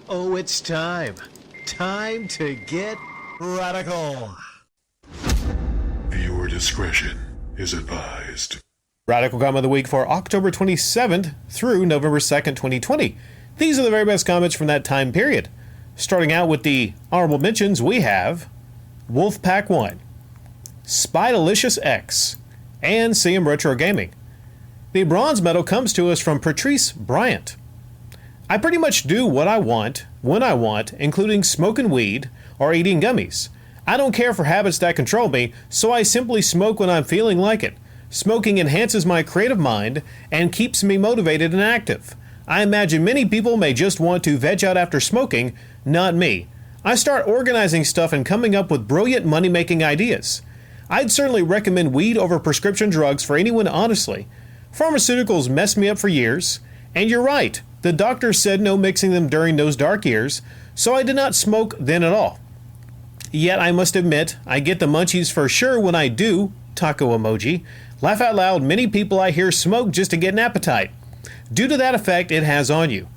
Oh, it's time. Time to get radical. Viewer discretion is advised. Radical comment of the week for October 27th through November 2nd, 2020. These are the very best comments from that time period. Starting out with the honorable mentions, we have Wolfpack 1, Spydalicious X, and CM Retro Gaming. The bronze medal comes to us from Patrice Bryant. I pretty much do what I want, when I want, including smoking weed or eating gummies. I don't care for habits that control me, so I simply smoke when I'm feeling like it. Smoking enhances my creative mind and keeps me motivated and active. I imagine many people may just want to veg out after smoking, not me. I start organizing stuff and coming up with brilliant money-making ideas. I'd certainly recommend weed over prescription drugs for anyone, honestly. Pharmaceuticals messed me up for years, and you're right, the doctor said no mixing them during those dark years, so I did not smoke then at all. Yet I must admit, I get the munchies for sure when I do, taco emoji, laugh out loud. Many people I hear smoke just to get an appetite, due to that effect it has on you.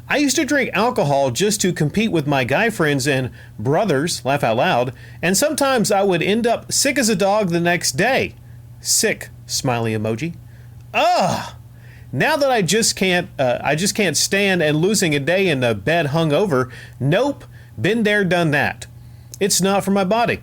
I used to drink alcohol just to compete with my guy friends and brothers, laugh out loud, and sometimes I would end up sick as a dog the next day. Sick, smiley emoji. Ugh! Now that I just can't stand and losing a day in the bed hungover. Nope, been there, done that. It's not for my body.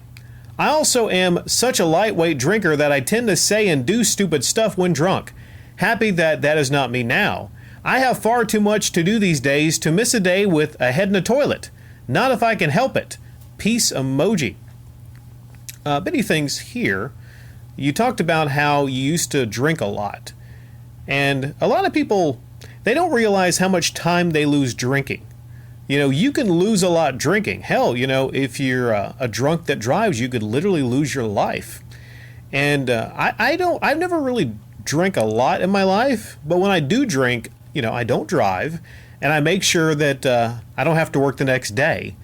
I also am such a lightweight drinker that I tend to say and do stupid stuff when drunk. Happy that that is not me now. I have far too much to do these days to miss a day with a head in a toilet. Not if I can help it. Peace emoji. Many things here. You talked about how you used to drink a lot. And a lot of people, they don't realize how much time they lose drinking. You know, you can lose a lot drinking. Hell, you know, if you're a drunk that drives, you could literally lose your life. And I've never really drank a lot in my life, but when I do drink, you know, I don't drive, and I make sure that I don't have to work the next day.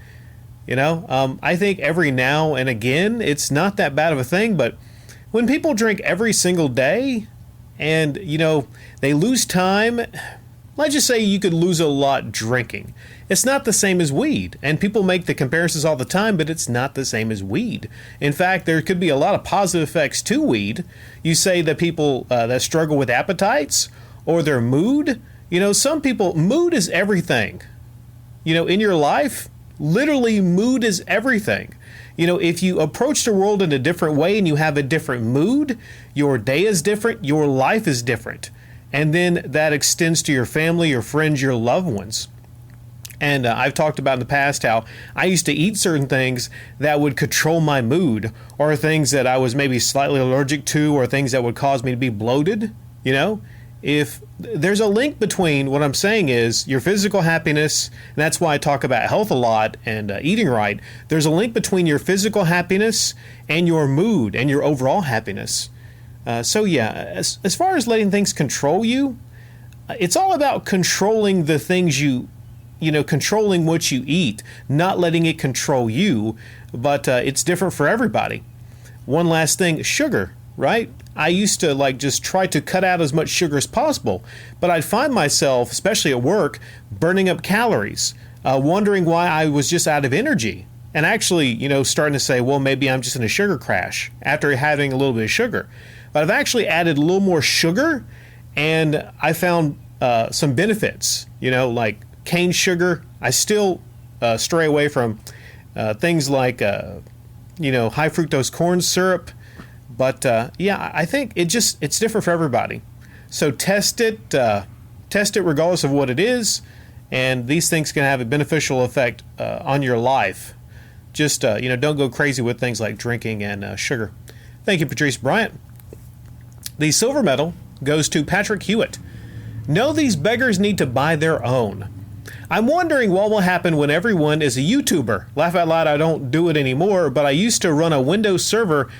You know, I think every now and again, it's not that bad of a thing, but when people drink every single day, and, you know, they lose time, let's just say you could lose a lot drinking. It's not the same as weed, and people make the comparisons all the time, but it's not the same as weed. In fact, there could be a lot of positive effects to weed. You say that people that struggle with appetites or their mood, you know, some people, mood is everything. You know, in your life, literally mood is everything. You know, if you approach the world in a different way and you have a different mood, your day is different, your life is different. And then that extends to your family, your friends, your loved ones. And I've talked about in the past how I used to eat certain things that would control my mood, or things that I was maybe slightly allergic to, or things that would cause me to be bloated. You know, if there's a link between what I'm saying is your physical happiness, and that's why I talk about health a lot and eating right. There's a link between your physical happiness and your mood and your overall happiness. So yeah, as far as letting things control you, it's all about controlling the things you know, controlling what you eat, not letting it control you, but it's different for everybody. One last thing, sugar, right? I used to just try to cut out as much sugar as possible, but I'd find myself, especially at work, burning up calories, wondering why I was just out of energy. And actually, you know, starting to say, well, maybe I'm just in a sugar crash after having a little bit of sugar. But I've actually added a little more sugar, and I found some benefits, you know, like cane sugar. I still stray away from things like, you know, high fructose corn syrup. But yeah, I think it's different for everybody. So test it regardless of what it is, and these things can have a beneficial effect on your life. Just you know, don't go crazy with things like drinking and sugar. Thank you, Patrice Bryant. The silver medal goes to Patrick Hewitt. No, these beggars need to buy their own. I'm wondering what will happen when everyone is a YouTuber. Laugh out loud, I don't do it anymore, but I used to run a Windows server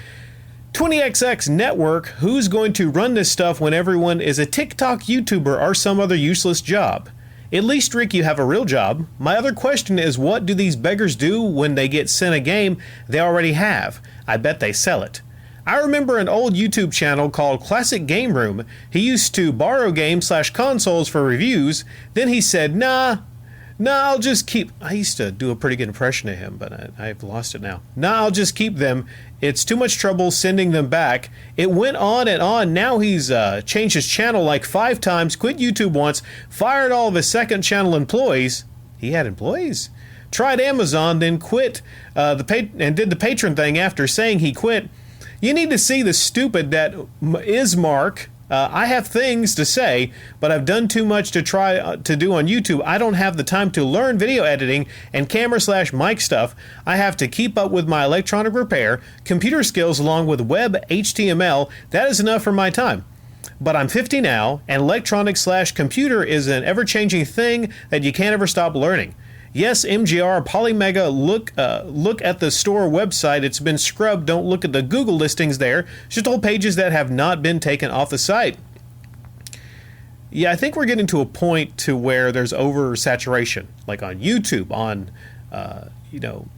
20XX network. Who's going to run this stuff when everyone is a TikTok YouTuber or some other useless job? At least, Rick, you have a real job. My other question is, what do these beggars do when they get sent a game they already have? I bet they sell it. I remember an old YouTube channel called Classic Game Room. He used to borrow games/consoles for reviews. Then he said, nah, No, I'll just keep... I used to do a pretty good impression of him, but I've lost it now. No, I'll just keep them. It's too much trouble sending them back. It went on and on. Now he's changed his channel like 5 times, quit YouTube once, fired all of his second channel employees. He had employees? Tried Amazon, then quit and did the patron thing after saying he quit. You need to see the stupid that is Mark. I have things to say, but I've done too much to try to do on YouTube. I don't have the time to learn video editing and camera/mic stuff. I have to keep up with my electronic repair, computer skills along with web HTML. That is enough for my time. But I'm 50 now, and electronic/computer is an ever-changing thing that you can't ever stop learning. Yes, MGR, Polymega, look at the store website. It's been scrubbed. Don't look at the Google listings there. Just old pages that have not been taken off the site. Yeah, I think we're getting to a point to where there's oversaturation, like on YouTube, on,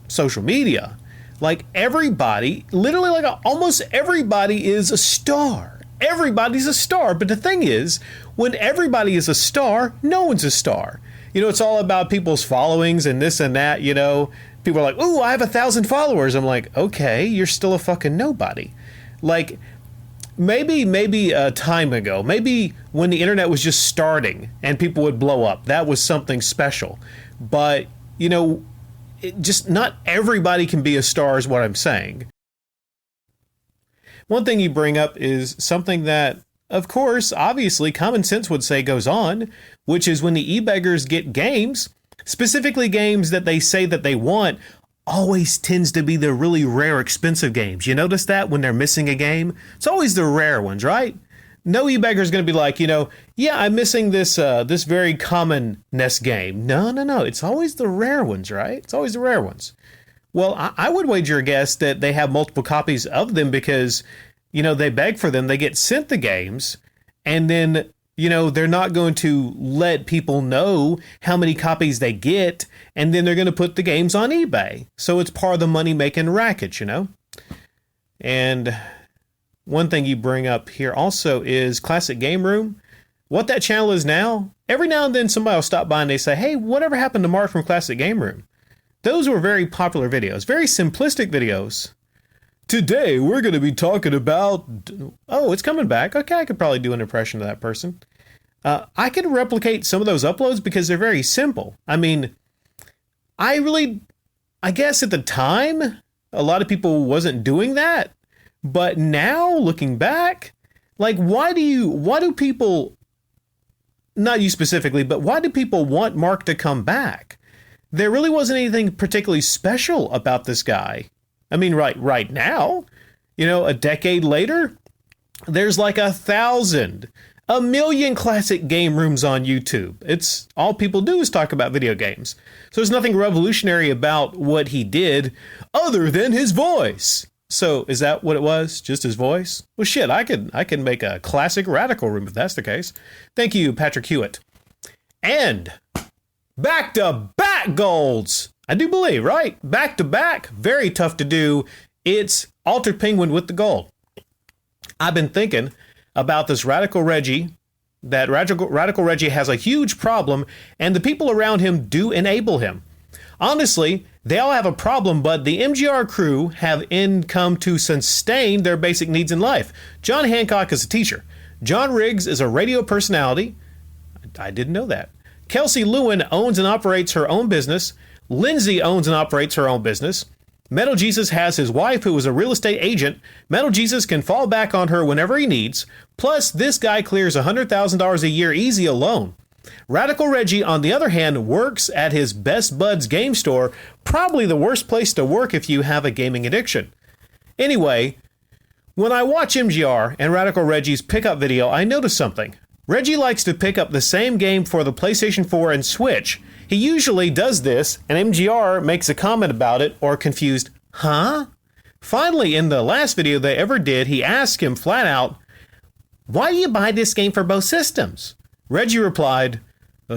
social media. Like everybody, literally like almost everybody is a star. Everybody's a star. But the thing is, when everybody is a star, no one's a star. It's all about people's followings and this and that, People are like, ooh, I have 1,000 followers. I'm like, okay, you're still a fucking nobody. Like, maybe a time ago, maybe when the internet was just starting and people would blow up, that was something special. But, just not everybody can be a star is what I'm saying. One thing you bring up is something that, of course, obviously, common sense would say goes on, which is when the e-beggars get games, specifically games that they say that they want, always tends to be the really rare, expensive games. You notice that when they're missing a game? It's always the rare ones, right? No e-beggar is going to be like, yeah, I'm missing this very common-ness game. No. It's always the rare ones, right? It's always the rare ones. Well, I would wager a guess that they have multiple copies of them because... they beg for them, they get sent the games, and then, they're not going to let people know how many copies they get, and then they're going to put the games on eBay. So it's part of the money-making racket, And one thing you bring up here also is Classic Game Room. What that channel is now, every now and then somebody will stop by and they say, hey, whatever happened to Mark from Classic Game Room? Those were very popular videos, very simplistic videos. Today, we're going to be talking about... Oh, it's coming back. Okay, I could probably do an impression of that person. I could replicate some of those uploads because they're very simple. I mean, I guess at the time, a lot of people wasn't doing that. But now, looking back, like, why do people... Not you specifically, but why do people want Mark to come back? There really wasn't anything particularly special about this guy. I mean, right now, a decade later, there's like 1,000, 1,000,000 classic game rooms on YouTube. It's all people do is talk about video games. So there's nothing revolutionary about what he did other than his voice. So is that what it was? Just his voice? Well, shit, I can make a classic radical room if that's the case. Thank you, Patrick Hewitt. And back-to-back golds. I do believe, right? Back to back, very tough to do. It's Altered Penguin with the gold. I've been thinking about this Radical Reggie, that Radical Reggie has a huge problem, and the people around him do enable him. Honestly, they all have a problem, but the MGR crew have income to sustain their basic needs in life. John Hancock is a teacher. John Riggs is a radio personality. I didn't know that. Kelsey Lewin owns and operates her own business. Lindsay owns and operates her own business. MetalJesus has his wife who is a real estate agent. MetalJesus can fall back on her whenever he needs. Plus, this guy clears $100,000 a year easy alone. Radical Reggie, on the other hand, works at his Best Buds game store, probably the worst place to work if you have a gaming addiction. Anyway, when I watch MGR and Radical Reggie's pickup video, I notice something. Reggie likes to pick up the same game for the PlayStation 4 and Switch. He usually does this, and MGR makes a comment about it, or confused, huh? Finally, in the last video they ever did, he asked him flat out, why do you buy this game for both systems? Reggie replied,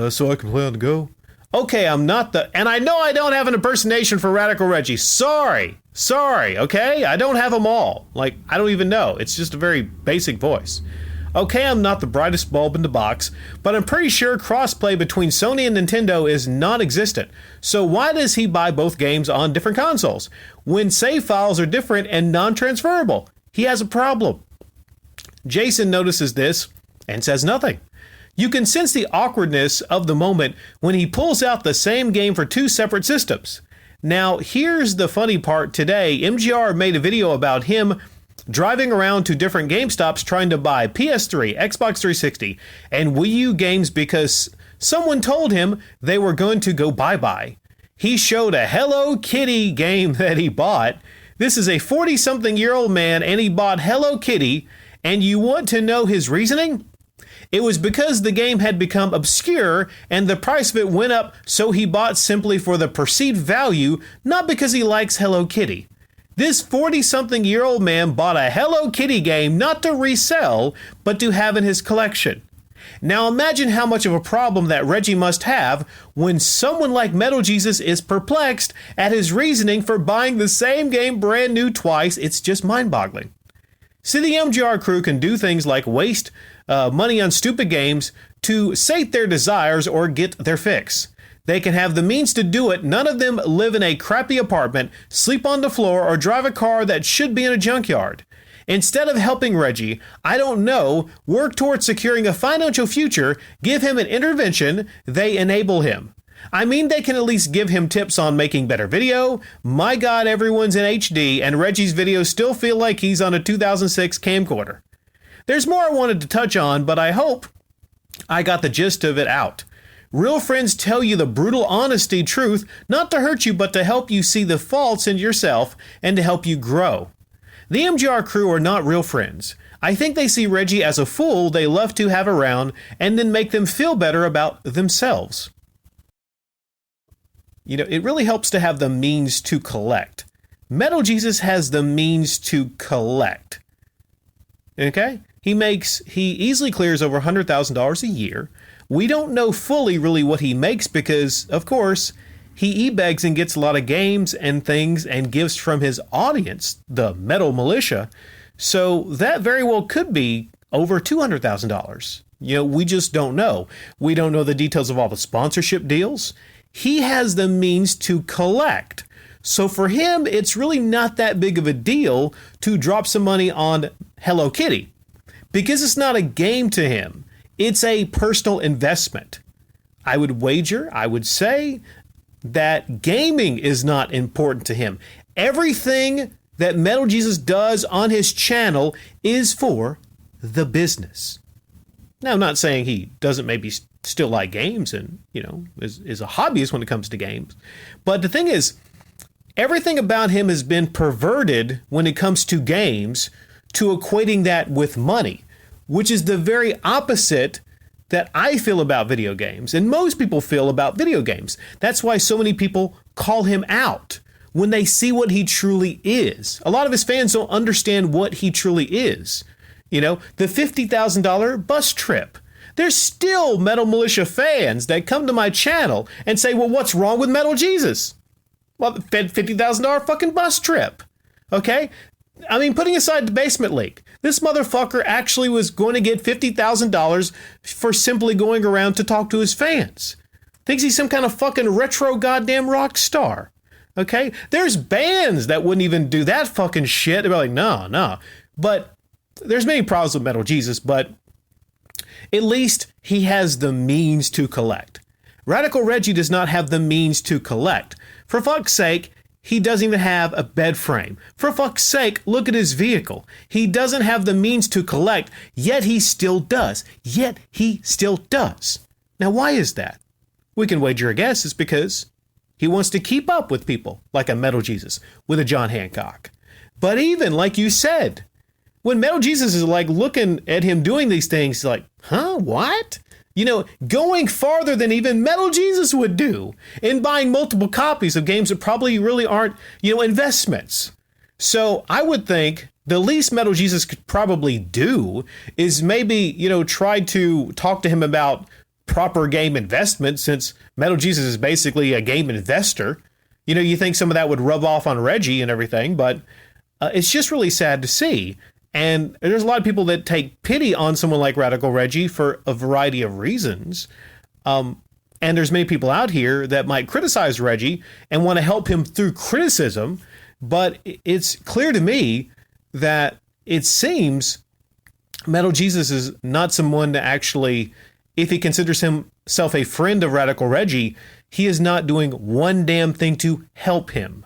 so I can play on the go. Okay, I'm not and I know I don't have an impersonation for Radical Reggie. Sorry, okay? I don't have them all. Like, I don't even know. It's just a very basic voice. Okay, I'm not the brightest bulb in the box, but I'm pretty sure crossplay between Sony and Nintendo is non-existent. So why does he buy both games on different consoles? When save files are different and non-transferable, he has a problem. Jason notices this and says nothing. You can sense the awkwardness of the moment when he pulls out the same game for two separate systems. Now, here's the funny part. Today, MGR made a video about him driving around to different GameStops trying to buy PS3, Xbox 360, and Wii U games because someone told him they were going to go bye-bye. He showed a Hello Kitty game that he bought. This is a 40-something-year-old man, and he bought Hello Kitty, and you want to know his reasoning? It was because the game had become obscure and the price of it went up, so he bought simply for the perceived value, not because he likes Hello Kitty. This 40-something-year-old man bought a Hello Kitty game not to resell, but to have in his collection. Now imagine how much of a problem that Reggie must have when someone like MetalJesus is perplexed at his reasoning for buying the same game brand new twice. It's just mind-boggling. See, the MGR crew can do things like waste money on stupid games to sate their desires or get their fix. They can have the means to do it. None of them live in a crappy apartment, sleep on the floor, or drive a car that should be in a junkyard. Instead of helping Reggie, I don't know, work towards securing a financial future, give him an intervention, they enable him. I mean, they can at least give him tips on making better video. My God, everyone's in HD, and Reggie's videos still feel like he's on a 2006 camcorder. There's more I wanted to touch on, but I hope I got the gist of it out. Real friends tell you the brutal honesty truth, not to hurt you, but to help you see the faults in yourself and to help you grow. The MGR crew are not real friends. I think they see Reggie as a fool they love to have around and then make them feel better about themselves. You know, it really helps to have the means to collect. MetalJesus has the means to collect. Okay? He easily clears over $100,000 a year. We don't know fully really what he makes because, of course, he e-begs and gets a lot of games and things and gifts from his audience, the Metal Militia. So that very well could be over $200,000. You know, we just don't know. We don't know the details of all the sponsorship deals. He has the means to collect. So for him, it's really not that big of a deal to drop some money on Hello Kitty because it's not a game to him. It's a personal investment. I would say that gaming is not important to him. Everything that MetalJesus does on his channel is for the business. Now, I'm not saying he doesn't maybe still like games and, you know, is a hobbyist when it comes to games. But the thing is, everything about him has been perverted when it comes to games to equating that with money, which is the very opposite that I feel about video games, and most people feel about video games. That's why so many people call him out when they see what he truly is. A lot of his fans don't understand what he truly is. You know, the $50,000 bus trip. There's still Metal Militia fans that come to my channel and say, well, what's wrong with MetalJesus? Well, $50,000 fucking bus trip. Okay? I mean, putting aside the basement leak, this motherfucker actually was going to get $50,000 for simply going around to talk to his fans. Thinks he's some kind of fucking retro goddamn rock star. Okay? There's bands that wouldn't even do that fucking shit. They're like, no. But there's many problems with MetalJesus, but at least he has the means to collect. Radical Reggie does not have the means to collect. For fuck's sake, he doesn't even have a bed frame. For fuck's sake, look at his vehicle. He doesn't have the means to collect, yet he still does. Now, why is that? We can wager a guess it's because he wants to keep up with people like a MetalJesus with a John Hancock. But even, like you said, when MetalJesus is like looking at him doing these things, he's like, huh, what? You know, going farther than even MetalJesus would do in buying multiple copies of games that probably really aren't, you know, investments. So I would think the least MetalJesus could probably do is maybe, you know, try to talk to him about proper game investment, since MetalJesus is basically a game investor. You know, you think some of that would rub off on Reggie and everything, but it's just really sad to see. And there's a lot of people that take pity on someone like Radical Reggie for a variety of reasons. And there's many people out here that might criticize Reggie and want to help him through criticism. But it's clear to me that it seems MetalJesus is not someone to actually, if he considers himself a friend of Radical Reggie, he is not doing one damn thing to help him.